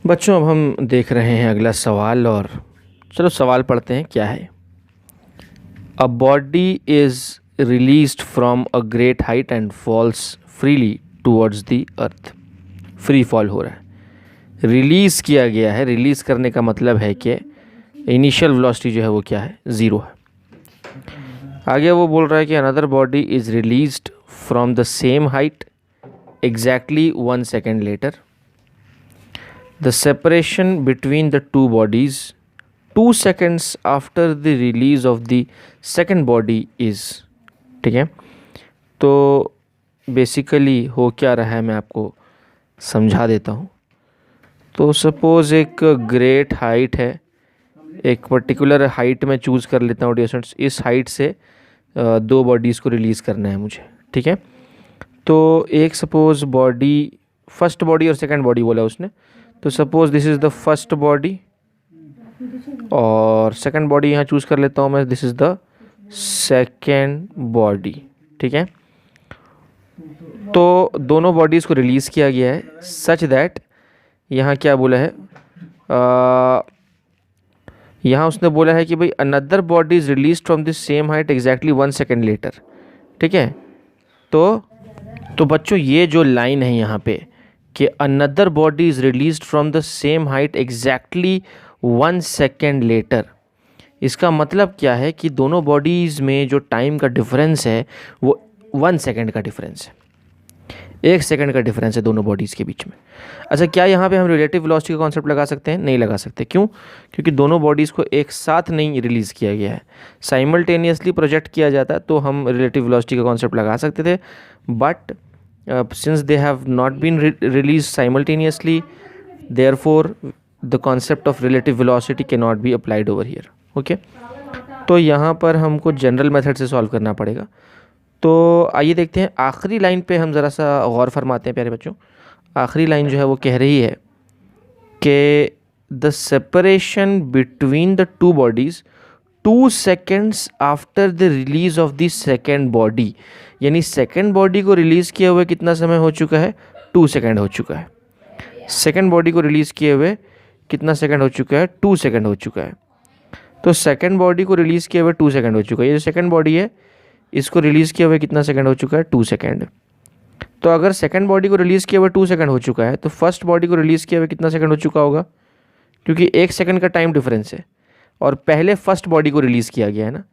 बच्चों, अब हम देख रहे हैं अगला सवाल। और चलो सवाल पढ़ते हैं क्या है। A body is released from a great height and falls freely towards the earth. Free fall हो रहा है, रिलीज़ किया गया है। रिलीज़ करने का मतलब है कि इनिशियल वेलोसिटी जो है वो क्या है, ज़ीरो है। आगे वो बोल रहा है कि another body is released from the same height exactly 1 second later. The separation between the two bodies 2 seconds after the release of the second body is, ठीक है। तो बेसिकली हो क्या रहा है मैं आपको समझा देता हूँ। तो सपोज़ एक ग्रेट हाइट है, एक पर्टिकुलर हाइट में चूज़ कर लेता हूँ डियर स्टूडेंट्स। इस हाइट से दो बॉडीज़ को रिलीज़ करना है मुझे, ठीक है। तो एक सपोज़ बॉडी, फर्स्ट बॉडी और सेकंड बॉडी बोला उसने। तो suppose this is the first body और सेकंड बॉडी यहाँ चूज़ कर लेता हूँ मैं, this is the second body, ठीक है। तो दोनों बॉडीज़ को रिलीज़ किया गया है सच दैट, यहाँ क्या बोला है, यहाँ उसने बोला है कि भाई another body is release from the same height exactly 1 second later, ठीक है। तो बच्चों ये जो लाइन है यहाँ पे कि another body is released from the same height exactly 1 second later, इसका मतलब क्या है कि दोनों बॉडीज़ में जो टाइम का डिफरेंस है वो 1 second का डिफरेंस है, 1 second का डिफरेंस है दोनों बॉडीज़ के बीच में। अच्छा, क्या यहाँ पे हम रिलेटिव वेलोसिटी का कॉन्सेप्ट लगा सकते हैं? नहीं लगा सकते। क्यों? क्योंकि दोनों बॉडीज़ को एक साथ नहीं रिलीज़ किया गया है, साइमल्टेनियसली प्रोजेक्ट किया जाता तो हम रिलेटिव वेलोसिटी का कॉन्सेप्ट लगा सकते थे। But since they have not been released simultaneously, therefore the concept of relative velocity cannot be applied over here. Okay, तो यहाँ पर हमको जनरल मेथड से सॉल्व करना पड़ेगा। तो आइए देखते हैं आखिरी लाइन पे हम ज़रा सा गौर फरमाते हैं प्यारे बच्चों। आखिरी लाइन जो है वो कह रही है कि the separation between the two bodies 2 seconds after the release of the second body, यानी सेकेंड बॉडी को रिलीज़ किए हुए कितना समय हो चुका है? 2 second हो चुका है। सेकेंड बॉडी को रिलीज़ किए हुए कितना सेकंड हो चुका है? 2 second हो चुका है। तो सेकेंड बॉडी को रिलीज़ किए हुए 2 second हो चुका है। ये जो सेकेंड बॉडी है इसको रिलीज़ किए हुए कितना सेकंड हो चुका है? 2 second। तो अगर सेकेंड बॉडी को रिलीज़ किए हुए 2 second हो चुका है तो फर्स्ट बॉडी को रिलीज़ किए हुए कितना सेकंड हो चुका होगा? क्योंकि 1 second का टाइम डिफरेंस है और पहले फर्स्ट बॉडी को रिलीज़ किया गया है ना,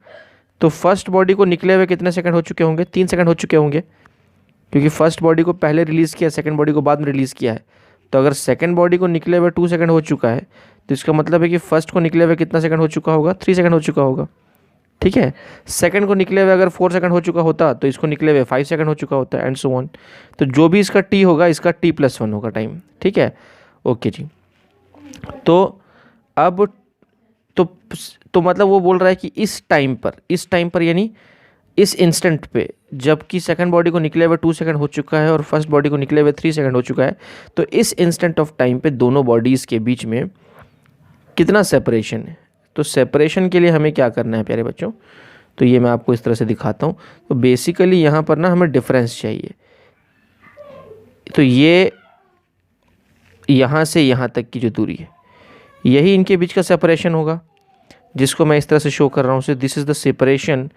तो फर्स्ट बॉडी को निकले हुए कितने सेकंड हो चुके होंगे? 3 second हो चुके होंगे, क्योंकि फर्स्ट बॉडी को पहले रिलीज़ किया, सेकंड बॉडी को बाद में रिलीज़ किया है। तो अगर सेकंड बॉडी को निकले हुए 2 second हो चुका है तो इसका मतलब है कि फर्स्ट को निकले हुए कितना सेकंड हो चुका होगा? 3 second हो चुका होगा, ठीक है। सेकंड को निकले हुए अगर 4 second हो चुका होता तो इसको निकले हुए 5 second हो चुका होता है, एंड सो ऑन। तो जो भी इसका टी होगा इसका t+1 होगा टाइम, ठीक है। ओके जी। तो अब तो मतलब वो बोल रहा है कि इस टाइम पर यानी इस इंस्टेंट पे, जबकि सेकंड बॉडी को निकले हुए 2 second हो चुका है और फर्स्ट बॉडी को निकले हुए 3 second हो चुका है, तो इस इंस्टेंट ऑफ टाइम पे दोनों बॉडीज़ के बीच में कितना सेपरेशन है? तो सेपरेशन के लिए हमें क्या करना है प्यारे बच्चों? तो ये मैं आपको इस तरह से दिखाता हूँ। तो बेसिकली यहाँ पर ना हमें डिफरेंस चाहिए। तो ये यहाँ से यहाँ तक की जो दूरी है यही इनके बीच का सेपरेशन होगा, जिसको मैं इस तरह से शो कर रहा हूँ। So this is the separation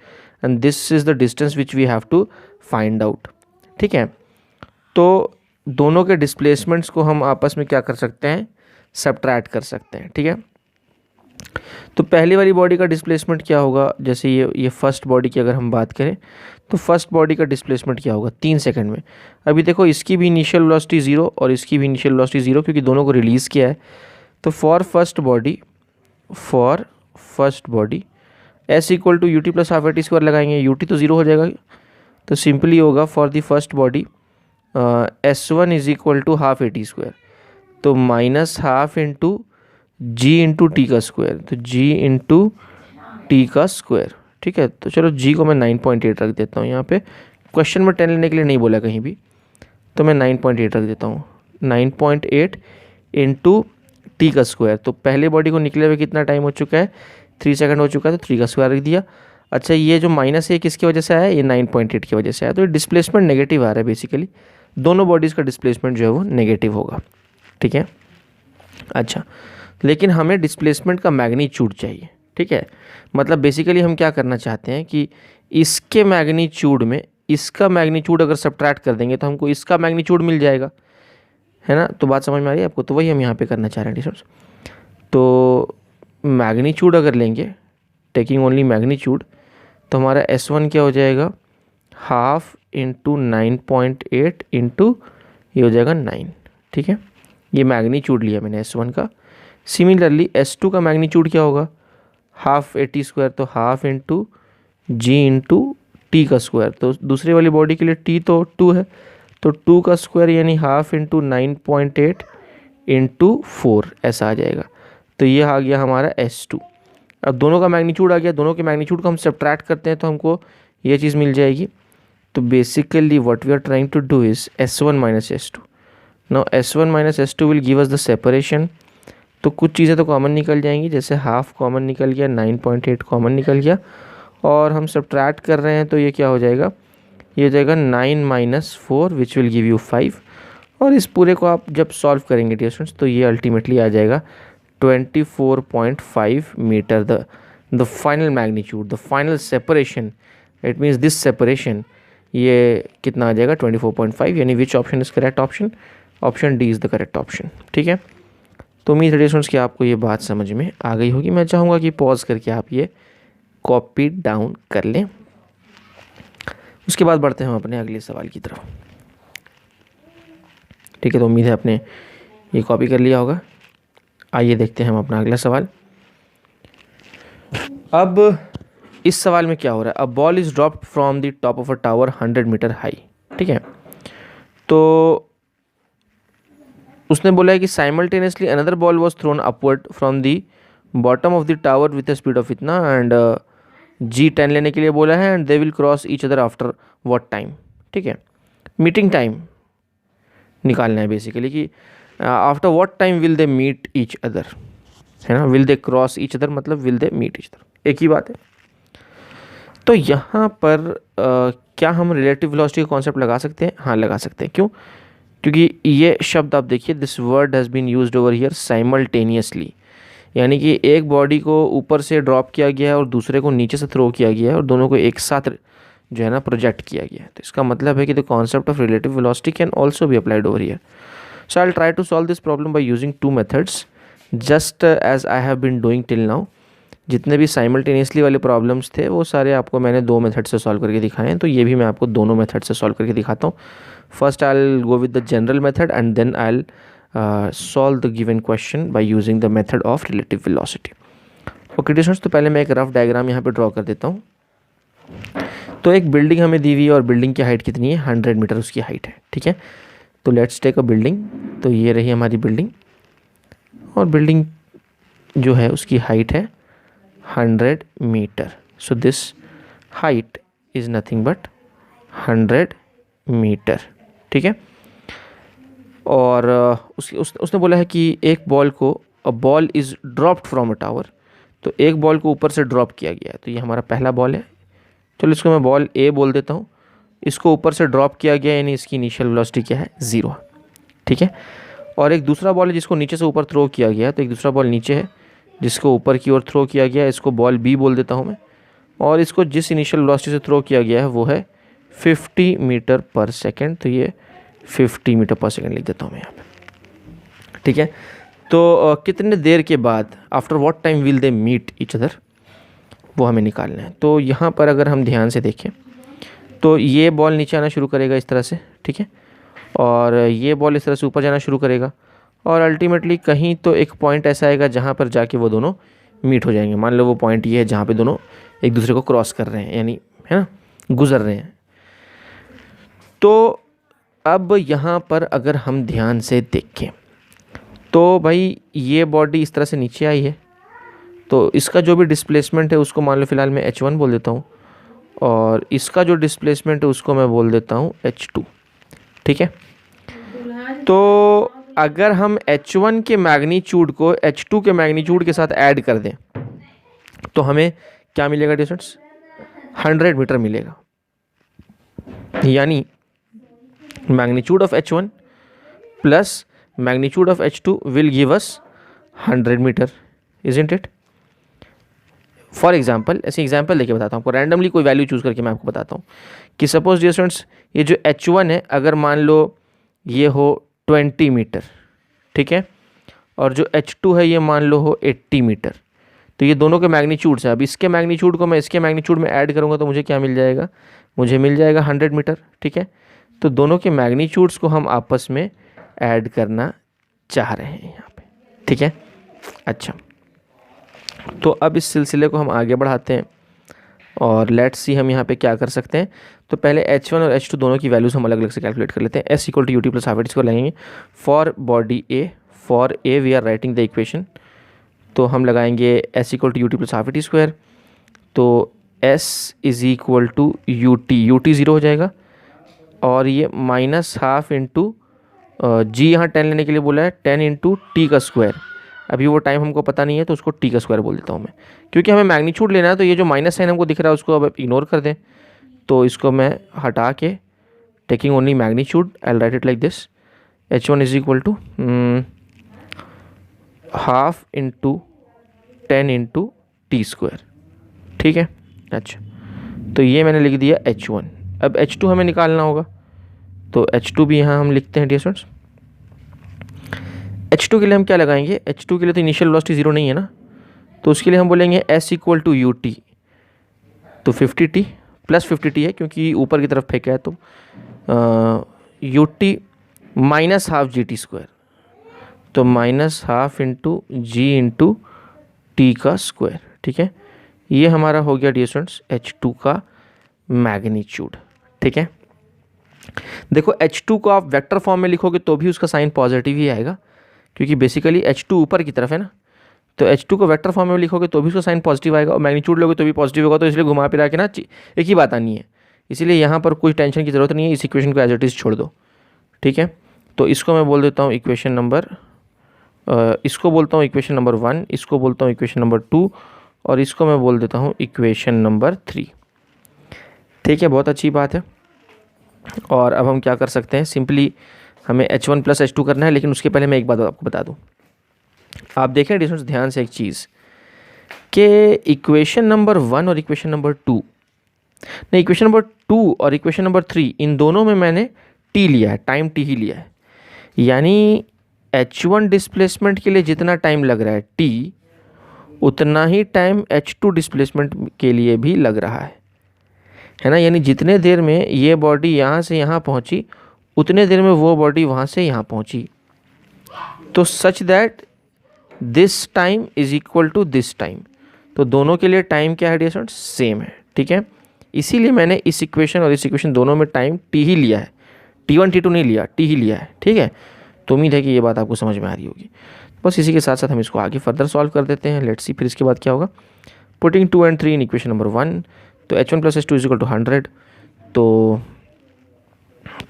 and this is the distance which we have to find out, ठीक है। तो दोनों के डिस्प्लेसमेंट्स को हम आपस में क्या कर सकते हैं? सब्ट्रैक्ट कर सकते हैं, ठीक है। तो पहली वाली बॉडी का डिस्प्लेसमेंट क्या होगा? जैसे ये फर्स्ट बॉडी की अगर हम बात करें तो फर्स्ट बॉडी का डिस्प्लेसमेंट क्या होगा? 3 second में। अभी देखो इसकी भी इनिशियल वेलोसिटी 0 और इसकी भी इनिशियल वेलोसिटी 0, क्योंकि दोनों को रिलीज़ किया है। तो for first body s equal to ut plus half at² लगाएंगे, ut तो 0 हो जाएगा। तो सिंपली होगा for the first body s1 is equal to half at², तो minus half into G into T का स्क्वायर, तो जी इंटू टी का स्क्वायर, ठीक है। तो चलो जी को मैं 9.8 रख देता हूँ यहाँ पे। क्वेश्चन में 10 लेने के लिए नहीं बोला कहीं भी, तो मैं 9.8 रख देता हूँ। 9.8 इंटू टी का स्क्वायर, तो पहले बॉडी को निकले हुए कितना टाइम हो चुका है? 3 second हो चुका है, तो 3 का स्क्वायर रख दिया। अच्छा, ये जो माइनस है किसकी वजह से आया? ये 9.8 की वजह से आया। तो ये डिस्प्लेसमेंट नेगेटिव आ रहा है। बेसिकली दोनों बॉडीज़ का डिस्प्लेसमेंट जो है वो नेगेटिव होगा, ठीक है। अच्छा, लेकिन हमें डिस्प्लेसमेंट का मैग्नीट्यूड चाहिए, ठीक है। मतलब बेसिकली हम क्या करना चाहते हैं कि इसके मैग्नीट्यूड में इसका मैग्नीट्यूड अगर सब्ट्रैक्ट कर देंगे तो हमको इसका मैग्नीट्यूड मिल जाएगा, है ना। तो बात समझ में आ रही है आपको? तो वही हम यहाँ पे करना चाह रहे हैं डिस्टेंस। तो मैग्नीट्यूड अगर लेंगे, टेकिंग ओनली मैग्नीट्यूड, तो हमारा S1 क्या हो जाएगा, हाफ इंटू 9.8 इंटू ये हो जाएगा 9, ठीक है। ये मैग्नीट्यूड लिया मैंने S1 का। सिमिलरली S2 का मैग्नीट्यूड क्या होगा, हाफ 80 स्क्वायर, तो half into G into T का स्क्वायर। तो दूसरे वाली बॉडी के लिए टी तो 2 है, तो 2 का स्क्वायर यानी हाफ इंटू 9.8 इंटू 4 ऐसा आ जाएगा। तो ये आ गया हमारा S2। अब दोनों का मैग्नीट्यूड आ गया, दोनों के मैग्नीट्यूड को हम सब्ट्रैक्ट करते हैं तो हमको ये चीज़ मिल जाएगी। तो basically what we are trying to do is S1 minus S2। Now S1 minus S2 will give us the separation. तो कुछ चीज़ें तो कॉमन निकल जाएंगी, जैसे हाफ कॉमन निकल गया, 9.8 कॉमन निकल गया, और हम सब्ट्रैक्ट कर रहे हैं तो ये क्या हो जाएगा, ये हो जाएगा 9 minus 4 which will give you 5। और इस पूरे को आप जब सॉल्व करेंगे डियर स्टूडेंट्स तो ये अल्टीमेटली आ जाएगा 24.5 metre. The final magnitude, the final separation, it means this separation, ये कितना आ जाएगा 24.5। यानी which option is correct option, option D is the correct option, ठीक है। तो उम्मीद है डियर स्टूडेंट्स कि आपको ये बात समझ में आ गई होगी। मैं चाहूँगा कि पॉज करके आप ये कॉपी डाउन कर लें। उसके बाद बढ़ते हैं हम अपने अगले सवाल की तरफ, ठीक है। तो उम्मीद है आपने ये कॉपी कर लिया होगा। आइए देखते हैं हम अपना अगला सवाल। अब इस सवाल में क्या हो रहा है, a ball is dropped from the top of a tower 100 metre high, ठीक है। तो उसने बोला है कि simultaneously another ball was thrown upward from the bottom of the tower with a speed of इतना, एंड G10 लेने के लिए बोला है, and they will cross each other after what time, ठीक है। मीटिंग टाइम निकालना है बेसिकली कि after what time will they meet each other, है ना। Will they cross each other मतलब will they meet each other, एक ही बात है। तो यहाँ पर क्या हम रिलेटिव वेलोसिटी का कॉन्सेप्ट लगा सकते हैं? हाँ, लगा सकते हैं। क्यों? क्योंकि ये शब्द आप देखिए, this word has been used over here simultaneously, यानी कि एक बॉडी को ऊपर से ड्रॉप किया गया है और दूसरे को नीचे से थ्रो किया गया है और दोनों को एक साथ जो है ना प्रोजेक्ट किया गया है। तो इसका मतलब है कि the concept of relative velocity can also be applied over here. So I will try to solve this problem by using 2 methods just as I have been doing till now. जितने भी साइमल्टेनियसली वाले problems थे वो सारे आपको मैंने 2 method से solve करके दिखाए हैं, तो ये भी मैं आपको दोनों मेथड से सॉल्व करके दिखाता हूँ। First I will go with the general method and then I will solve the given question by using the method of relative velocity. Okay distance, तो पहले मैं एक रफ डायग्राम यहाँ पे ड्रॉ कर देता हूँ। तो एक बिल्डिंग हमें दी हुई है और बिल्डिंग की हाइट कितनी है, 100 मीटर उसकी हाइट है, ठीक है। तो लेट्स टेक अ बिल्डिंग। तो ये रही हमारी बिल्डिंग, और बिल्डिंग जो है उसकी हाइट है 100 metre. So this height is nothing but 100 metre, ठीक है। और उसने बोला है कि एक बॉल को, a ball is dropped from a tower, तो एक बॉल को ऊपर से ड्रॉप किया गया है। तो ये हमारा पहला बॉल है, चलो इसको मैं बॉल ए बोल देता हूँ। इसको ऊपर से ड्रॉप किया गया यानी इसकी इनिशियल वेलोसिटी क्या है, 0, ठीक है। और एक दूसरा बॉल है जिसको नीचे से ऊपर थ्रो किया गया है, तो एक दूसरा बॉल नीचे है जिसको ऊपर की ओर थ्रो किया गया है, इसको बॉल बी बोल देता हूँ मैं। और इसको जिस इनिशियल वेलोसिटी से थ्रो किया गया है वो है 50 मीटर पर सेकेंड, तो ये 50 मीटर पर सेकेंड लिख देता हूँ मैं यहाँ पे, ठीक है। तो कितने देर के बाद, after what time will they meet each other, वो हमें निकालना है। तो यहाँ पर अगर हम ध्यान से देखें तो ये बॉल नीचे आना शुरू करेगा इस तरह से, ठीक है, और ये बॉल इस तरह से ऊपर जाना शुरू करेगा, और अल्टीमेटली कहीं तो एक पॉइंट ऐसा आएगा जहाँ पर जाके वो दोनों मीट हो जाएंगे। मान लो वो पॉइंट ये है जहाँ पे दोनों एक दूसरे को क्रॉस कर रहे हैं, यानी है ना, गुजर रहे हैं। तो अब यहाँ पर अगर हम ध्यान से देखें तो भाई ये बॉडी इस तरह से नीचे आई है, तो इसका जो भी डिस्प्लेसमेंट है उसको मान लो फिलहाल मैं H1 बोल देता हूँ, और इसका जो डिस्प्लेसमेंट है उसको मैं बोल देता हूँ H2, ठीक है। तो अगर हम H1 के मैग्नीट्यूड को H2 के मैग्नीट्यूड के साथ ऐड कर दें तो हमें क्या मिलेगा डिस्टेंस, 100 मीटर मिलेगा। यानी magnitude of H1 plus magnitude of H2 will give us 100 metre, isn't it? For example, ऐसे एग्जाम्पल लेके बताता हूँ आपको, रैंडमली कोई वैल्यू चूज़ करके मैं आपको बताता हूँ कि सपोज डियर स्टूडेंट्स ये जो h1 है अगर मान लो ये हो 20 मीटर, ठीक है, और जो h2 है ये मान लो हो 80 मीटर, तो ये दोनों के मैग्नीट्यूड्स हैं। अब इसके मैग्नीट्यूड को मैं इसके मैग्नीट्यूड में ऐड करूँगा तो मुझे क्या मिल जाएगा, मुझे मिल जाएगा 100 मीटर, ठीक है। तो दोनों के मैग्नीट्यूड्स को हम आपस में ऐड करना चाह रहे हैं यहाँ पे, ठीक है। अच्छा, तो अब इस सिलसिले को हम आगे बढ़ाते हैं और लेट्स सी हम यहाँ पे क्या कर सकते हैं। तो पहले h1 और h2 दोनों की वैल्यूज़ हम अलग अलग से कैलकुलेट कर लेते हैं। s equal to U T plus half इसको लगाएंगे for body A, for A we are writing the equation, तो हम लगाएंगे s equal to U T plus half T square, तो s is equal to U T zero हो जाएगा और ये माइनस हाफ इंटू जी, यहाँ 10 लेने के लिए बोला है, 10 इंटू टी का स्क्वायर। अभी वो टाइम हमको पता नहीं है तो उसको टी का स्क्वायर बोल देता हूँ मैं, क्योंकि हमें मैग्नीट्यूड लेना है। तो ये जो माइनस साइन हमको दिख रहा है उसको अब इग्नोर कर दें, तो इसको मैं हटा के taking only magnitude I will write it like this, h1 is equal to half into 10 into T square, ठीक है। अच्छा, तो ये मैंने लिख दिया h1। अब h2 हमें निकालना होगा, तो h2 भी यहाँ हम लिखते हैं डियर स्टूडेंट्स। h2 के लिए हम क्या लगाएंगे, h2 के लिए तो इनिशियल वेलोसिटी ज़ीरो नहीं है ना, तो उसके लिए हम बोलेंगे s equal to U T, तो 50t प्लस 50t है क्योंकि ऊपर की तरफ फेंका है, तो U T minus half G T square, तो minus half into G into T का स्क्वायर, ठीक है। ये हमारा हो गया डियर स्टूडेंट्स h2 का मैग्नीट्यूड, ठीक है। देखो h2 को आप वेक्टर फॉर्म में लिखोगे तो भी उसका साइन पॉजिटिव ही आएगा, क्योंकि बेसिकली h2 ऊपर की तरफ है ना, तो h2 को वेक्टर फॉर्म में लिखोगे तो भी उसका साइन पॉजिटिव आएगा और मैग्नीट्यूड लोगे तो भी पॉजिटिव होगा, तो इसलिए घुमा फिरा के ना एक ही बात आनी है, इसीलिए यहाँ पर कोई टेंशन की ज़रूरत नहीं है, इस इक्वेशन को एज इट इज़ छोड़ दो, ठीक है। तो इसको मैं बोल देता हूँ इक्वेशन नंबर, इसको बोलता हूँ इक्वेशन नंबर 1, इसको बोलता हूँ इक्वेशन नंबर 2 और इसको मैं बोल देता हूँ इक्वेशन नंबर 3, ठीक है। बहुत अच्छी बात है। और अब हम क्या कर सकते हैं, सिंपली हमें h1 प्लस h2 करना है, लेकिन उसके पहले मैं एक बात आपको बता दूं। आप देखें डिस्टेंस ध्यान से एक चीज़ कि इक्वेशन नंबर 1 और इक्वेशन नंबर 2 नहीं, इक्वेशन नंबर 2 और इक्वेशन नंबर 3 इन दोनों में मैंने t लिया है, टाइम t ही लिया है, यानी h1 डिस्प्लेसमेंट के लिए जितना टाइम लग रहा है t, उतना ही टाइम h2 डिस्प्लेसमेंट के लिए भी लग रहा है ना। यानी जितने देर में ये बॉडी यहाँ से यहाँ पहुँची उतने देर में वो बॉडी वहाँ से यहाँ पहुँची, तो such that this time is equal to this time, तो दोनों के लिए टाइम क्या है डियर स्टूडेंट्स, सेम है, ठीक है। इसीलिए मैंने इस इक्वेशन और इस इक्वेशन दोनों में टाइम t ही लिया है, t1 t2 नहीं लिया, t ही लिया है, ठीक है। तो उम्मीद है कि ये बात आपको समझ में आ रही होगी। बस इसी के साथ साथ हम इसको आगे फर्दर सॉल्व कर देते हैं, लेट्स सी फिर इसके बाद क्या होगा। Putting 2 and 3 in equation number 1, तो h1 plus h2 is equal to 100, तो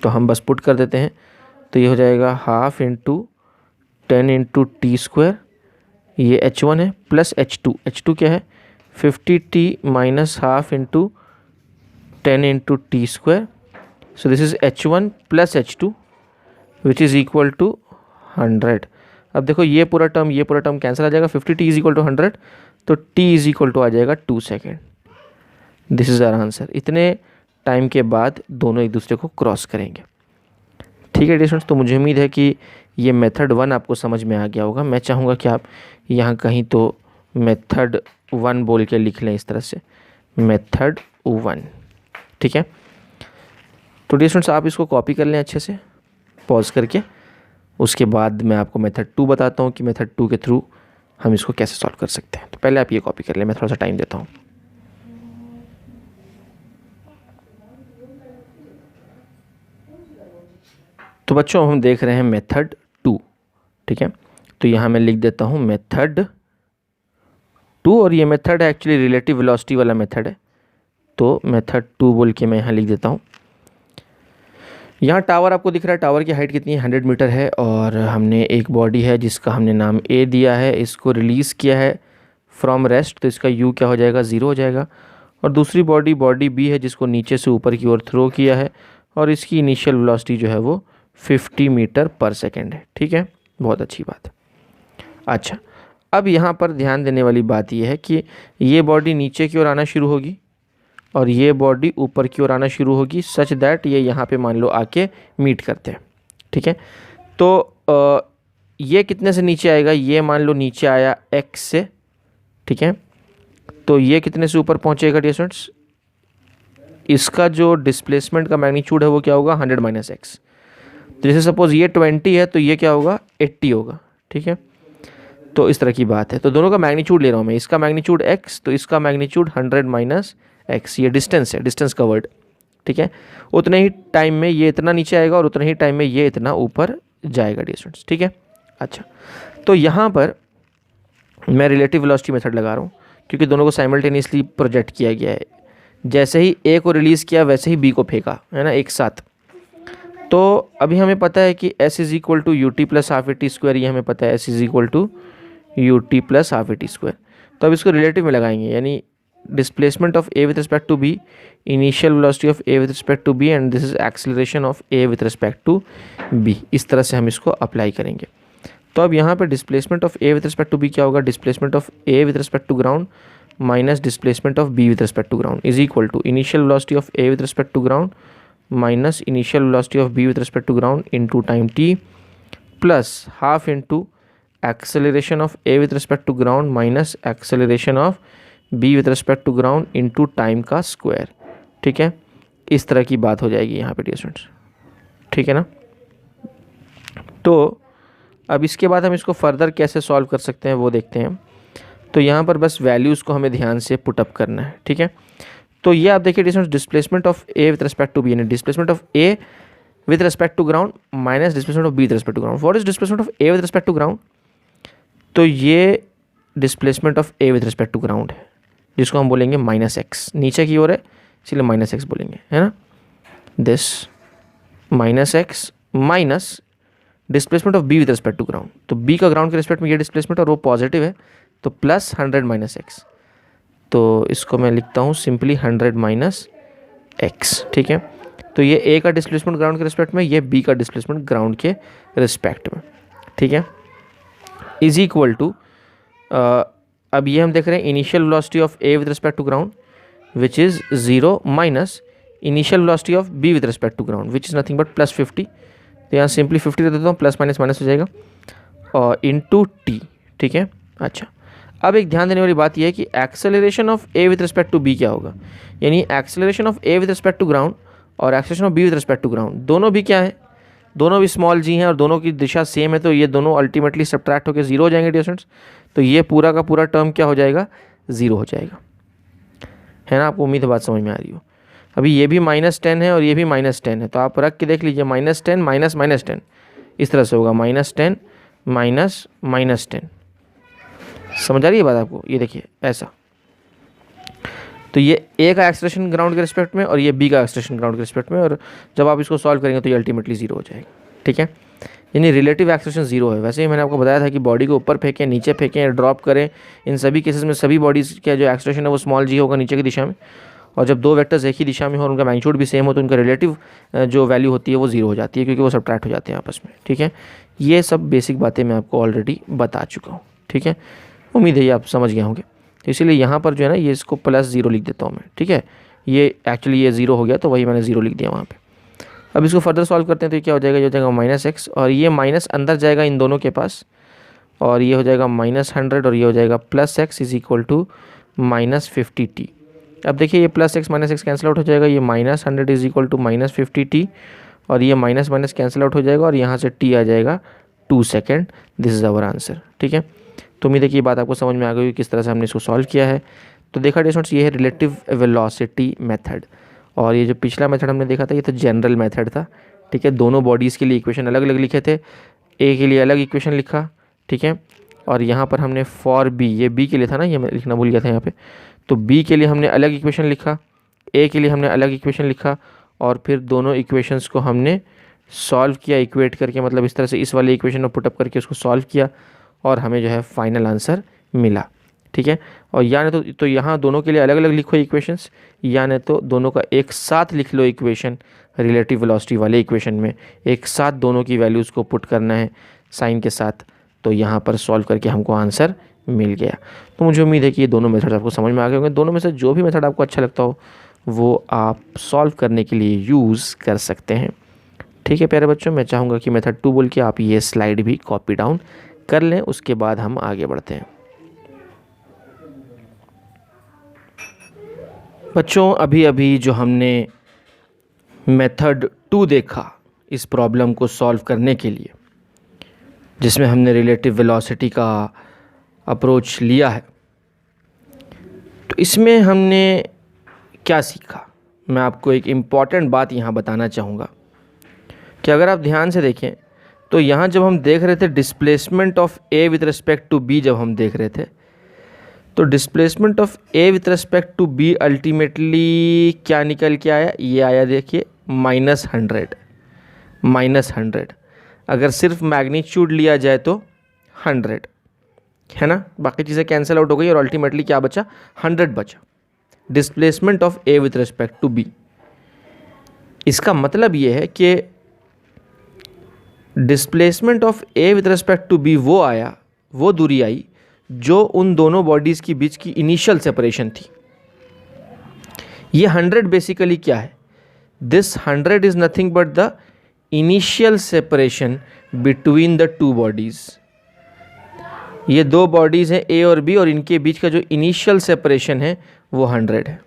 हम बस पुट कर देते हैं, तो ये हो जाएगा half into 10 into T square, ये h1 है, प्लस h2 क्या है 50t minus half into 10 into T square, so this is h1 plus h2 which is equal to 100। अब देखो ये पूरा टर्म कैंसिल आ जाएगा, 50t इज इक्वल टू 100, तो t इज इक्वल टू आ जाएगा 2 second. This is our answer. इतने time के बाद दोनों एक दूसरे को क्रॉस करेंगे, ठीक है डिस्टेंस। तो मुझे उम्मीद है कि ये मेथड 1 आपको समझ में आ गया होगा। मैं चाहूँगा कि आप यहाँ कहीं तो मेथड 1 बोल के लिख लें इस तरह से, मेथड 1, ठीक है। तो डिस्टेंस आप इसको कॉपी कर लें अच्छे से पॉज करके, उसके बाद मैं आपको मेथड 2 बताता हूँ कि मेथड 2 के थ्रू हम इसको कैसे सॉल्व कर सकते हैं। तो पहले आप ये कॉपी कर लें, मैं थोड़ा सा टाइम देता हूँ। तो बच्चों हम देख रहे हैं मेथड 2, ठीक है। तो यहाँ मैं लिख देता हूँ मेथड 2, और ये मेथड है एक्चुअली रिलेटिव वेलोसिटी वाला मेथड है, तो मेथड 2 बोल के मैं यहाँ लिख देता हूँ। यहाँ टावर आपको दिख रहा है, टावर की हाइट कितनी है 100 मीटर है, और हमने एक बॉडी है जिसका हमने नाम ए दिया है, इसको रिलीज़ किया है फ्रॉम रेस्ट, तो इसका यू क्या हो जाएगा 0 हो जाएगा। और दूसरी बॉडी बी है जिसको नीचे से ऊपर की ओर थ्रो किया है, और इसकी इनिशियल वेलोसिटी जो है वो 50 मीटर पर सेकेंड है, ठीक है। बहुत अच्छी बात है। अच्छा, अब यहाँ पर ध्यान देने वाली बात यह है कि ये बॉडी नीचे की ओर आना शुरू होगी और ये बॉडी ऊपर की ओर आना शुरू होगी, सच दैट ये यहाँ पे मान लो आके मीट करते हैं, ठीक है। तो ये कितने से नीचे आएगा, ये मान लो नीचे आया x से, ठीक है। तो ये कितने से ऊपर पहुँचेगा डियर स्टूडेंट्स, इसका जो डिस्प्लेसमेंट का मैग्नीट्यूड है वो क्या होगा 100 माइनस एक्स। तो जैसे सपोज ये 20 है तो ये क्या होगा 80 होगा, ठीक है। तो इस तरह की बात है। तो दोनों का मैग्नीट्यूड ले रहा हूँ मैं, इसका मैग्नीट्यूड x तो इसका मैग्नीट्यूड 100 माइनस एक्स, ये डिस्टेंस है, डिस्टेंस कवर्ड, ठीक है। उतने ही टाइम में ये इतना नीचे आएगा और उतने ही टाइम में ये इतना ऊपर जाएगा डियर स्टूडेंट्स, ठीक है। अच्छा, तो यहाँ पर मैं रिलेटिव वेलोसिटी मेथड लगा रहा हूँ क्योंकि दोनों को साइमल्टेनियसली प्रोजेक्ट किया गया है। जैसे ही ए को रिलीज़ किया वैसे ही बी को फेंका, है ना, एक साथ। तो अभी हमें पता है कि s is equal to U T plus half A T square, ये हमें पता है s is equal to U T plus half A T square. तो अब इसको रिलेटिव में लगाएंगे, यानी displacement of A with respect to B, initial velocity of A with respect to B and this is acceleration of A with respect to B. इस तरह से हम इसको अप्लाई करेंगे। तो अब यहाँ पे displacement of A with respect to B क्या होगा, displacement of A with respect to ground minus displacement of B with respect to ground is equal to initial velocity of A with respect to ground minus initial velocity of B with respect to ground into time T plus half into acceleration of A with respect to ground minus acceleration of B with respect to ground into time का square, ठीक है। इस तरह की बात हो जाएगी यहाँ पे डियर स्टूडेंट्स, ठीक है ना। तो अब इसके बाद हम इसको फर्दर कैसे सॉल्व कर सकते हैं वो देखते हैं। तो यहाँ पर बस वैल्यूज़ को हमें ध्यान से पुटअप करना है, ठीक है। तो ये आप देखिए distance displacement of A with respect to B, यानी displacement of A with respect to ground minus displacement of B with respect to ground. What is displacement of A with respect to ground, तो ये displacement of A with respect to ground है जिसको हम बोलेंगे minus x, नीचे की ओर है इसलिए माइनस एक्स बोलेंगे, है ना। This minus X minus displacement of B with respect to ground, तो बी का ग्राउंड के रिस्पेक्ट में ये डिस्प्लेसमेंट और वो पॉजिटिव है तो प्लस 100 माइनस एक्स। तो इसको मैं लिखता हूँ सिंपली 100 माइनस एक्स, ठीक है। तो ये ए का डिस्प्लेसमेंट ग्राउंड के रिस्पेक्ट में, ये बी का डिस्प्लेसमेंट ग्राउंड के रिस्पेक्ट में, ठीक है, इज इक्वल टू अब ये हम देख रहे हैं initial velocity of A with respect to ground which is 0 minus initial velocity of B with respect to ground which is nothing but plus 50। तो यहाँ सिंपली 50 दे देता हूँ, प्लस माइनस माइनस हो जाएगा और इनटू टी, ठीक है। अच्छा, अब एक ध्यान देने वाली बात यह है कि acceleration of A with respect to B क्या होगा, यानी acceleration of A with respect to ground और acceleration of B with respect to ground दोनों भी क्या है, दोनों भी स्मॉल जी हैं और दोनों की दिशा सेम है, तो ये दोनों अल्टीमेटली सब्ट्रैक्ट होकर 0 हो जाएंगे डियर स्टूडेंट्स। तो ये पूरा का पूरा टर्म क्या हो जाएगा 0 हो जाएगा, है ना। आपको उम्मीद है बात समझ में आ रही हो। अभी ये भी -10 है और ये भी -10 है, तो आप रख के देख लीजिए -10 माइनस -10 इस तरह से होगा -10 माइनस -10। समझ आ रही है बात आपको, ये देखिए ऐसा। तो ये ए का एक्सेलरेशन ग्राउंड के रिस्पेक्ट में और ये बी का एक्सेलरेशन ग्राउंड के रिस्पेक्ट में, और जब आप इसको सॉल्व करेंगे तो ये अल्टीमेटली 0 हो जाएगा, ठीक है। यानी रिलेटिव एक्सेलरेशन 0 है। वैसे ही मैंने आपको बताया था कि बॉडी को ऊपर फेंकें, नीचे फेंकें, ड्रॉप करें, इन सभी केसेस में सभी बॉडीज़ का जो एक्सेलरेशन है वो स्मॉल जी होगा नीचे की दिशा में, और जब दो वेक्टर्स एक ही दिशा में हो और उनका मैग्नीट्यूड भी सेम हो तो उनका रिलेटिव जो वैल्यू होती है वो 0 हो जाती है क्योंकि वो सब्ट्रैक्ट हो जाते हैं आपस में, ठीक है। ये सब बेसिक बातें मैं आपको ऑलरेडी बता चुका हूँ, ठीक है। उम्मीद है ये आप समझ गए होंगे। तो इसीलिए यहाँ पर जो है ना ये इसको +0 लिख देता हूँ मैं, ठीक है। ये एक्चुअली ये 0 हो गया तो वही मैंने 0 लिख दिया वहाँ पे। अब इसको फर्दर सॉल्व करते हैं तो ये क्या हो जाएगा, ये हो जाएगा -x और ये माइनस अंदर जाएगा इन दोनों के पास और ये हो जाएगा -100 और ये हो जाएगा +x is equal to -50t। अब देखिए ये +x -x कैंसिल आउट हो जाएगा, ये -100 इज इक्वल टू -50t और ये माइनस माइनस कैंसिल आउट हो जाएगा और यहाँ से t आ जाएगा 2 second. This is our answer, ठीक है। तो उम्मीद है कि ये बात आपको समझ में आ गई किस तरह से हमने इसको सॉल्व किया है। तो देखा स्टूडेंट्स, ये है रिलेटिव वेलोसिटी मेथड, और ये जो पिछला मेथड हमने देखा था ये तो जनरल मेथड था, ठीक है। दोनों बॉडीज़ के लिए इक्वेशन अलग अलग लिखे थे, ए के लिए अलग इक्वेशन लिखा, ठीक है। और यहाँ पर हमने फॉर बी, ये बी के लिए था ना, ये मैं लिखना भूल गया था यहाँ पे, तो बी के लिए हमने अलग इक्वेशन लिखा, ए के लिए हमने अलग इक्वेशन लिखा और फिर दोनों इक्वेशंस को हमने सॉल्व किया इक्वेट करके, मतलब इस तरह से इस वाले इक्वेशन को पुटअप करके उसको सॉल्व किया और हमें जो है फाइनल आंसर मिला, ठीक है। और या नहीं तो यहाँ दोनों के लिए अलग अलग लिखो इक्वेशंस, या नहीं तो दोनों का एक साथ लिख लो इक्वेशन, रिलेटिव वेलोसिटी वाले इक्वेशन में एक साथ दोनों की वैल्यूज़ को पुट करना है साइन के साथ, तो यहाँ पर सॉल्व करके हमको आंसर मिल गया। तो मुझे उम्मीद है कि ये दोनों मेथड आपको समझ में आ गए होंगे। दोनों में से जो भी मेथड आपको अच्छा लगता हो वो आप सॉल्व करने के लिए यूज़ कर सकते हैं। ठीक है प्यारे बच्चों, मैं चाहूँगा कि मेथड 2 बोल के आप ये स्लाइड भी कॉपी डाउन कर लें, उसके बाद हम आगे बढ़ते हैं। बच्चों अभी अभी जो हमने मेथड 2 देखा इस प्रॉब्लम को सॉल्व करने के लिए, जिसमें हमने रिलेटिव वेलोसिटी का अप्रोच लिया है, तो इसमें हमने क्या सीखा। मैं आपको एक इम्पॉर्टेंट बात यहाँ बताना चाहूँगा कि अगर आप ध्यान से देखें तो यहाँ जब हम देख रहे थे displacement of A with respect to B, जब हम देख रहे थे तो displacement of A with respect to B ultimately क्या निकल के आया, ये आया देखिए -100। अगर सिर्फ मैग्नीट्यूड लिया जाए तो 100 है ना, बाकी चीज़ें कैंसिल आउट हो गई और अल्टीमेटली क्या बचा, 100 बचा displacement of A with respect to B. इसका मतलब ये है कि displacement of A with respect to B वो आया, वो दूरी आई जो उन दोनों बॉडीज़ के बीच की इनिशियल सेपरेशन थी। ये 100 बेसिकली क्या है, this 100 is nothing but the initial separation between the two bodies. ये दो बॉडीज़ हैं ए और बी, और इनके बीच का जो इनिशियल सेपरेशन है वो 100 है।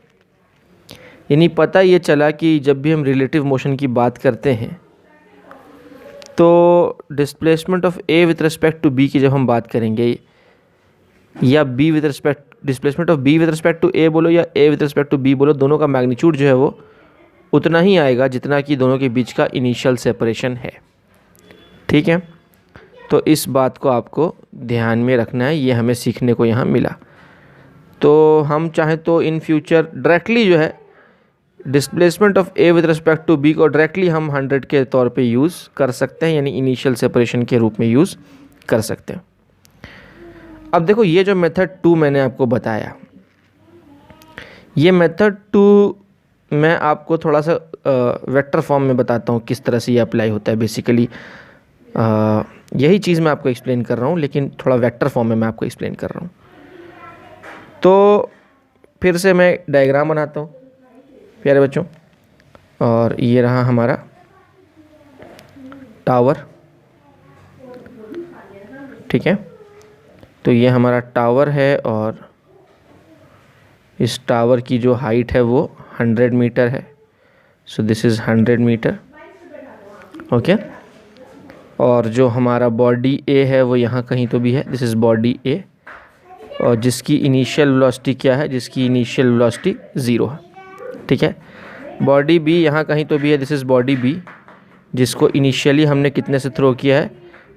यानी पता ये चला कि जब भी हम रिलेटिव मोशन की बात करते हैं तो displacement of A with respect to B की जब हम बात करेंगे, या B with respect displacement of B with respect to A बोलो या A with respect to B बोलो, दोनों का मैग्नीट्यूड जो है वो उतना ही आएगा जितना कि दोनों के बीच का इनिशियल सेपरेशन है। ठीक है, तो इस बात को आपको ध्यान में रखना है, ये हमें सीखने को यहाँ मिला। तो हम चाहें तो इन फ्यूचर डायरेक्टली जो है displacement of A with respect to B को डायरेक्टली हम 100 के तौर पे यूज़ कर सकते हैं, यानी इनिशियल सेपरेशन के रूप में यूज़ कर सकते हैं। अब देखो ये जो मेथड 2 मैंने आपको बताया, ये मेथड 2 मैं आपको थोड़ा सा वेक्टर फॉर्म में बताता हूँ किस तरह से ये अप्लाई होता है। बेसिकली यही चीज़ मैं आपको एक्सप्लेन कर रहा हूँ, लेकिन थोड़ा वेक्टर फॉर्म में मैं आपको एक्सप्लेन कर रहा हूँ। तो फिर से मैं डायग्राम बनाता हूँ प्यारे बच्चों, और ये रहा हमारा टावर। ठीक है, तो ये हमारा टावर है और इस टावर की जो हाइट है वो 100 मीटर है। So this is 100 metre. Okay, और जो हमारा बॉडी ए है वो यहाँ कहीं तो भी है, दिस इज़ बॉडी ए, और जिसकी इनिशियल वेलोसिटी क्या है, जिसकी इनिशियल वेलोसिटी 0 है। ठीक है, बॉडी बी यहाँ कहीं तो भी है, दिस इज़ बॉडी बी, जिसको इनिशियली हमने कितने से थ्रो किया है,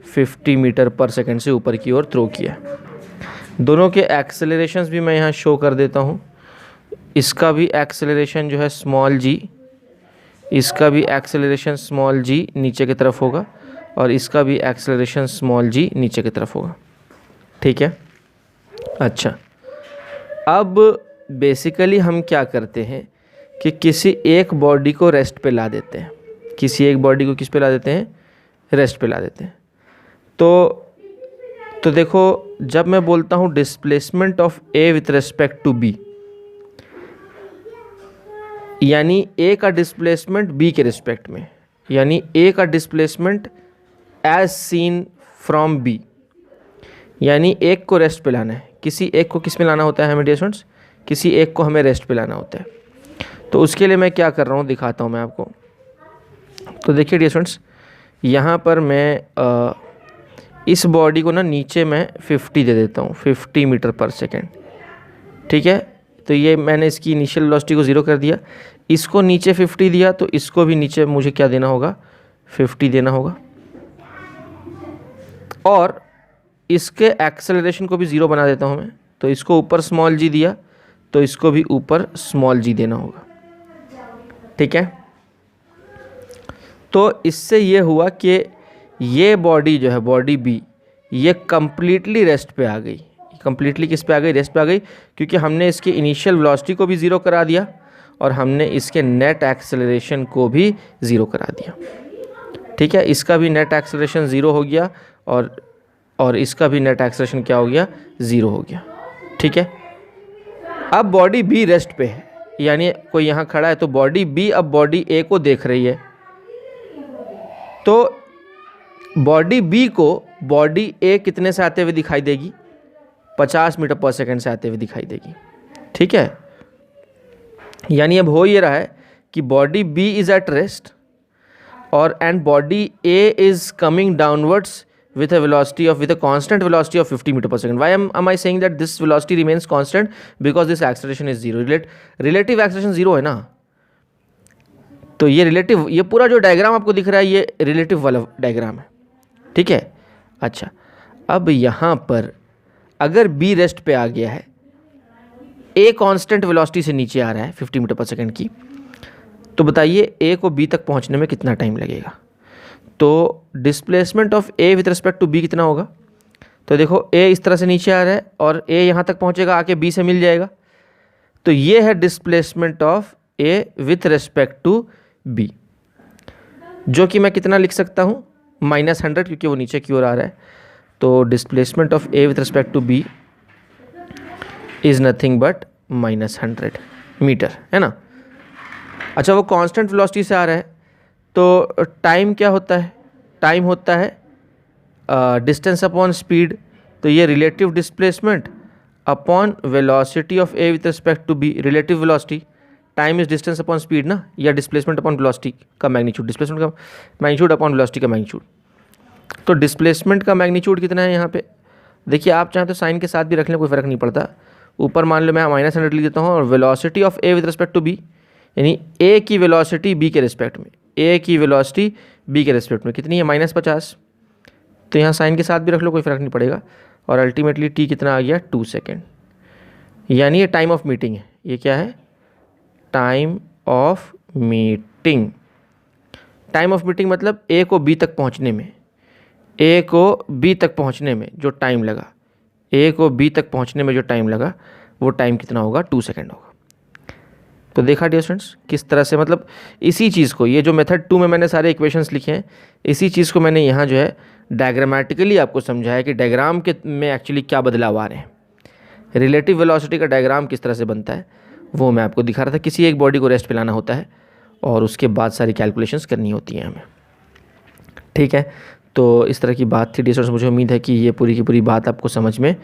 50 मीटर पर सेकंड से ऊपर की ओर थ्रो किया है। दोनों के एक्सेलरेशंस भी मैं यहाँ शो कर देता हूँ। इसका भी एक्सेलरेशन जो है स्मॉल जी, इसका भी एक्सेलरेशन स्मॉल जी नीचे की तरफ होगा, और इसका भी एक्सेलरेशन स्मॉल जी नीचे की तरफ होगा। ठीक है, अच्छा, अब बेसिकली हम क्या करते हैं कि किसी एक बॉडी को रेस्ट पे ला देते हैं, किसी एक बॉडी को किस पे ला देते हैं, रेस्ट पे ला देते हैं। तो देखो जब मैं बोलता हूँ displacement of A with respect to B, यानी ए का डिस्प्लेसमेंट बी के रिस्पेक्ट में, यानी ए का displacement as seen from B, यानी एक को रेस्ट पे लाना है। किसी एक को किस में लाना होता है हमें डियर स्टूडेंट्स, किसी एक को हमें रेस्ट पे लाना होता है। तो उसके लिए मैं क्या कर रहा हूँ दिखाता हूँ मैं आपको। तो देखिए डियर स्टूडेंट्स, यहाँ पर मैं इस बॉडी को ना नीचे मैं 50 दे देता हूँ, 50 मीटर पर सेकेंड। ठीक है, तो ये मैंने इसकी इनिशियल वेलोसिटी को 0 कर दिया, इसको नीचे 50 दिया, तो इसको भी नीचे मुझे क्या देना होगा, 50 देना होगा, और इसके एक्सेलरेशन को भी 0 बना देता हूँ मैं। तो इसको ऊपर स्मॉल जी दिया, तो इसको भी ऊपर स्मॉल जी देना होगा। ठीक है, तो इससे ये हुआ कि ये बॉडी जो है बॉडी बी, ये कम्प्लीटली रेस्ट पे आ गई। कम्प्लीटली किस पे आ गई, रेस्ट पे आ गई, क्योंकि हमने इसके इनिशियल वेलोसिटी को भी 0 करा दिया और हमने इसके नेट एक्सेलरेशन को भी 0 करा दिया। ठीक है, इसका भी नेट एक्सेलरेशन 0 हो गया, और इसका भी नेट एक्सेलरेशन क्या हो गया, 0 हो गया। ठीक है, अब बॉडी बी रेस्ट पे है, यानी कोई यहाँ खड़ा है तो बॉडी बी अब बॉडी ए को देख रही है, तो बॉडी बी को बॉडी ए कितने से आते हुए दिखाई देगी, 50 मीटर पर सेकेंड से आते हुए दिखाई देगी। ठीक है, यानी अब हो ये रहा है कि body B is at rest और and body A is coming downwards with a velocity of with a constant velocity of 50 meter per second. Why am I saying that this velocity remains constant? Because this acceleration is 0. Relative acceleration 0 है ना, तो ये relative, ये पूरा जो diagram आपको दिख रहा है ये रिलेटिव वाला डायग्राम है। ठीक है, अच्छा अब यहाँ पर अगर बी रेस्ट पे आ गया है, ए कांस्टेंट वेलोसिटी से नीचे आ रहा है 50 मीटर पर सेकेंड की, तो बताइए ए को बी तक पहुँचने में कितना टाइम लगेगा। तो displacement of A with respect to B कितना होगा, तो देखो ए इस तरह से नीचे आ रहा है और ए यहाँ तक पहुँचेगा, आके बी से मिल जाएगा, तो ये है displacement of A with respect to B, जो कि मैं कितना लिख सकता हूँ, -100, क्योंकि वो नीचे की ओर आ रहा है। तो displacement of A with respect to B is nothing but -100 metre, है ना। अच्छा, वो कांस्टेंट वेलोसिटी से आ रहा है, तो टाइम क्या होता है, टाइम होता है डिस्टेंस अपॉन स्पीड, तो ये relative displacement upon velocity of A with respect to B, relative velocity, time is distance upon speed ना, या डिस्प्लेसमेंट अपॉन वेलोसिटी का मैग्नीट्यूड, डिस्प्लेसमेंट का मैग्नीट्यूड अपॉन वेलोसिटी का मैग्नीट्यूड। तो डिस्प्लेसमेंट का मैग्नीट्यूड कितना है यहाँ पे, देखिए आप चाहें तो साइन के साथ भी रख लें, कोई फ़र्क नहीं पड़ता। ऊपर मान लो मैं -100 लिख देता हूँ, और velocity of A with respect to B, यानी ए की वेलोसिटी बी के रिस्पेक्ट में, ए की वेलोसिटी बी के रिस्पेक्ट में कितनी है, -50, तो यहाँ साइन के साथ भी रख लो, कोई फ़र्क नहीं पड़ेगा। और अल्टीमेटली टी कितना आ गया, 2 सेकेंड, यानी ये टाइम ऑफ मीटिंग है। ये क्या है, time of meeting. Time of meeting मतलब ए को बी तक पहुँचने में, ए को बी तक पहुँचने में जो टाइम लगा, ए को बी तक पहुँचने में जो टाइम लगा, वो टाइम कितना होगा, 2 सेकेंड होगा। तो देखा डियर स्टूडेंट्स किस तरह से, मतलब इसी चीज़ को, ये जो मेथड 2 में मैंने सारे इक्वेशंस लिखे हैं, इसी चीज़ को मैंने यहाँ जो है डायग्रामेटिकली आपको समझाया कि डायग्राम के में एक्चुअली क्या बदलाव आ रहे हैं। रिलेटिव वेलोसिटी का डायग्राम किस तरह से बनता है वो मैं आपको दिखा रहा था। किसी एक बॉडी को रेस्ट पे लाना होता है और उसके बाद सारी कैलकुलेशंस करनी होती हैं हमें। ठीक है, तो इस तरह की बात थी डियर स्टूडेंट्स। मुझे उम्मीद है कि ये पूरी की पूरी बात आपको समझ में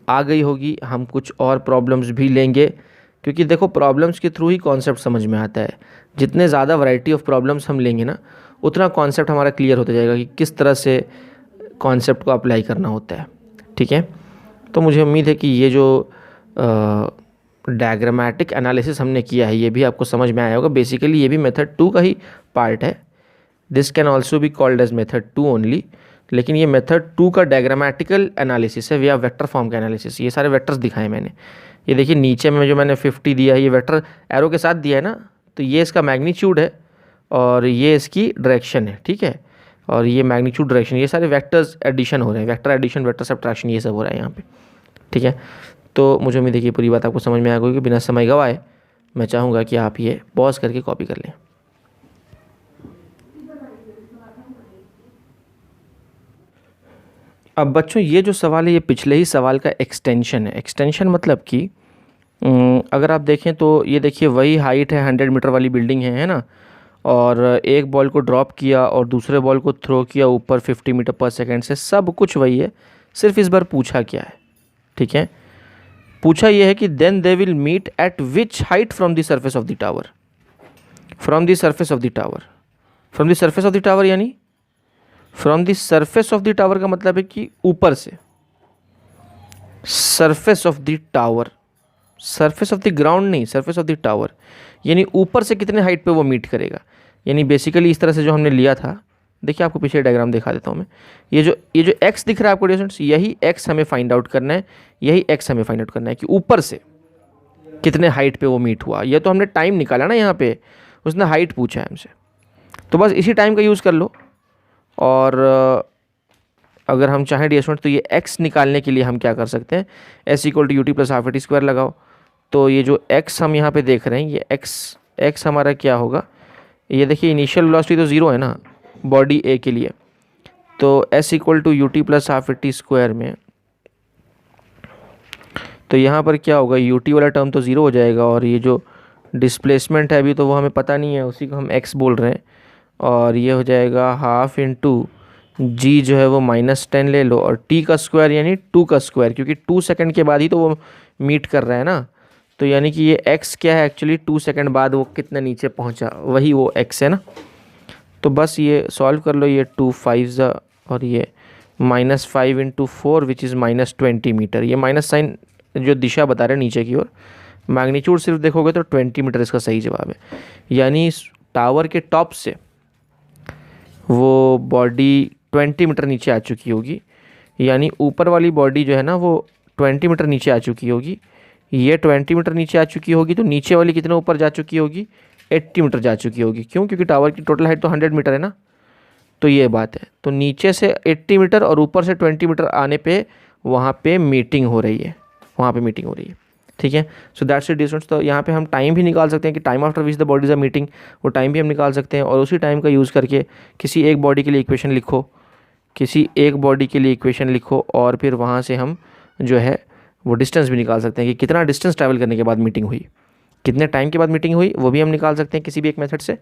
आ गई होगी। हम कुछ और प्रॉब्लम्स भी लेंगे, क्योंकि देखो प्रॉब्लम्स के थ्रू ही कॉन्सेप्ट समझ में आता है। जितने ज़्यादा वैरायटी ऑफ प्रॉब्लम्स हम लेंगे ना, उतना कॉन्सेप्ट हमारा क्लियर होता जाएगा कि किस तरह से कॉन्सेप्ट को अप्लाई करना होता है। ठीक है, तो मुझे उम्मीद है कि ये जो डायग्रामेटिक एनालिसिस हमने किया है ये भी आपको समझ में आया होगा। बेसिकली ये भी मेथड 2 का ही पार्ट है। This can also be called as method 2 only, लेकिन ये मेथड 2 का डायग्रामेटिकल एनालिसिस है या वेक्टर फॉर्म का एनालिसिस। ये सारे वेक्टर्स दिखाए मैंने। ये देखिए नीचे में जो मैंने 50 दिया है, ये वेक्टर एरो के साथ दिया है ना, तो ये इसका मैग्नीट्यूड है और ये इसकी डायरेक्शन है। ठीक है, और ये मैग्नीट्यूड डायरेक्शन, ये सारे वेक्टर्स एडिशन हो रहे हैं, वेक्टर एडिशन, वेक्टर सब्ट्रैक्शन, ये सब हो रहा है यहाँ पे। ठीक है, तो मुझे उम्मीद है कि पूरी बात आपको समझ में आ गई कि बिना समय गवाए मैं चाहूँगा कि आप ये पॉज करके कॉपी कर लें। अब बच्चों ये जो सवाल है ये पिछले ही सवाल का एक्सटेंशन है। एक्सटेंशन मतलब कि अगर आप देखें तो ये देखिए वही हाइट है, 100 मीटर वाली बिल्डिंग है ना, और एक बॉल को ड्रॉप किया और दूसरे बॉल को थ्रो किया ऊपर 50 मीटर पर सेकेंड से, सब कुछ वही है, सिर्फ इस बार पूछा क्या है। ठीक है, पूछा ये है कि then they will meet at which height from the surface of the tower, from the surface of the tower, from the surface of the tower, यानी from the surface of the tower का मतलब है कि ऊपर से, surface of the tower, surface of the ground नहीं, surface of the tower, यानी ऊपर से कितने हाइट पे वो मीट करेगा। यानी बेसिकली इस तरह से जो हमने लिया था, देखिए आपको पीछे डायग्राम दिखा देता हूँ मैं। ये जो x दिख रहा है आपको स्टूडेंट्स, यही x हमें फाइंड आउट करना है, यही x हमें फाइंड आउट करना है कि ऊपर से कितने हाइट पे वो मीट हुआ। ये तो हमने टाइम निकाला ना, यहाँ पे उसने हाइट पूछा है हमसे, तो बस इसी टाइम का यूज़ कर लो। और अगर हम चाहें डियर स्टूडेंट तो ये x निकालने के लिए हम क्या कर सकते हैं, s = ut + ½ t² लगाओ। तो ये जो x हम यहाँ पे देख रहे हैं, ये x हमारा क्या होगा, ये देखिए इनिशियल वेलोसिटी तो 0 है ना बॉडी a के लिए, तो s equal to ut plus half T square में, तो यहाँ पर क्या होगा, ut वाला टर्म तो ज़ीरो हो जाएगा और ये जो डिस्प्लेसमेंट है अभी तो वो हमें पता नहीं है, उसी को हम x बोल रहे हैं, और ये हो जाएगा हाफ इंटू जी जो है वो -10 ले लो और t का स्क्वायर यानी 2 का स्क्वायर, क्योंकि 2 सेकंड के बाद ही तो वो मीट कर रहा है ना, तो यानी कि ये x क्या है एक्चुअली 2 सेकंड बाद वो कितना नीचे पहुंचा, वही वो x है ना। तो बस ये सॉल्व कर लो, ये 2 5 और ये -5 इंटू 4 विच इज़ -20 मीटर। ये माइनस साइन जो दिशा बता रहे हैं नीचे की ओर, मैग्नीट्यूड सिर्फ देखोगे तो 20 मीटर इसका सही जवाब है। यानी टावर के टॉप से वो बॉडी 20 मीटर नीचे आ चुकी होगी, यानी ऊपर वाली बॉडी जो है ना वो 20 मीटर नीचे आ चुकी होगी, ये 20 मीटर नीचे आ चुकी होगी, तो नीचे वाली कितने ऊपर जा चुकी होगी, 80 मीटर जा चुकी होगी। क्यों? क्योंकि टावर की टोटल हाइट तो 100 मीटर है ना, तो ये बात है। तो नीचे से 80 मीटर और ऊपर से 20 मीटर आने पे वहाँ पे मीटिंग हो रही है, वहाँ पे मीटिंग हो रही है, ठीक है। So that's the distance. तो यहाँ पे हम टाइम भी निकाल सकते हैं कि time after which the bodies are meeting, वो टाइम भी हम निकाल सकते हैं, और उसी टाइम का यूज़ करके किसी एक बॉडी के लिए इक्वेशन लिखो, किसी एक बॉडी के लिए इक्वेशन लिखो, और फिर वहाँ से हम जो है वो डिस्टेंस भी निकाल सकते हैं कि कितना डिस्टेंस ट्रैवल करने के बाद मीटिंग हुई, कितने टाइम के बाद मीटिंग हुई, वो भी हम निकाल सकते हैं किसी भी एक मेथड से।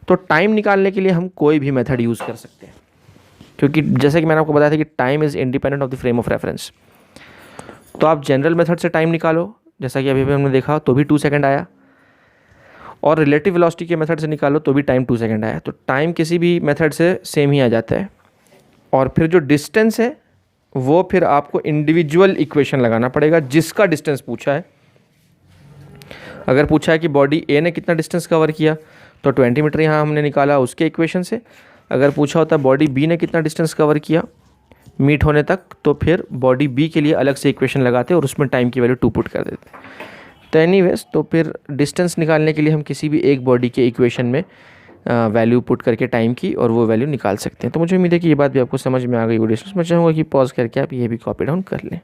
तो टाइम निकालने के लिए हम कोई भी मेथड यूज़ कर सकते हैं, क्योंकि जैसे कि मैंने आपको बताया था कि time is independent of the frame of reference. तो आप जनरल मेथड से टाइम निकालो, जैसा कि अभी भी हमने देखा, तो भी 2 सेकंड आया, और रिलेटिव वेलोसिटी के मेथड से निकालो तो भी टाइम 2 सेकंड आया। तो टाइम किसी भी मेथड से सेम ही आ जाता है। और फिर जो डिस्टेंस है वो फिर आपको इंडिविजुअल इक्वेशन लगाना पड़ेगा जिसका डिस्टेंस पूछा है। अगर पूछा है कि बॉडी ए ने कितना डिस्टेंस कवर किया तो 20 मीटर यहाँ हमने निकाला उसके इक्वेशन से। अगर पूछा होता है बॉडी बी ने कितना डिस्टेंस कवर किया मीट होने तक, तो फिर बॉडी बी के लिए अलग से इक्वेशन लगाते और उसमें टाइम की वैल्यू 2 पुट कर देते। तो एनीवेज, तो फिर डिस्टेंस निकालने के लिए हम किसी भी एक बॉडी के इक्वेशन में वैल्यू पुट करके टाइम की और वो वैल्यू निकाल सकते हैं। तो मुझे उम्मीद है कि ये बात भी आपको समझ में आ गई होगी। मैं चाहूँगा कि पॉज करके आप ये भी कॉपी डाउन कर लें।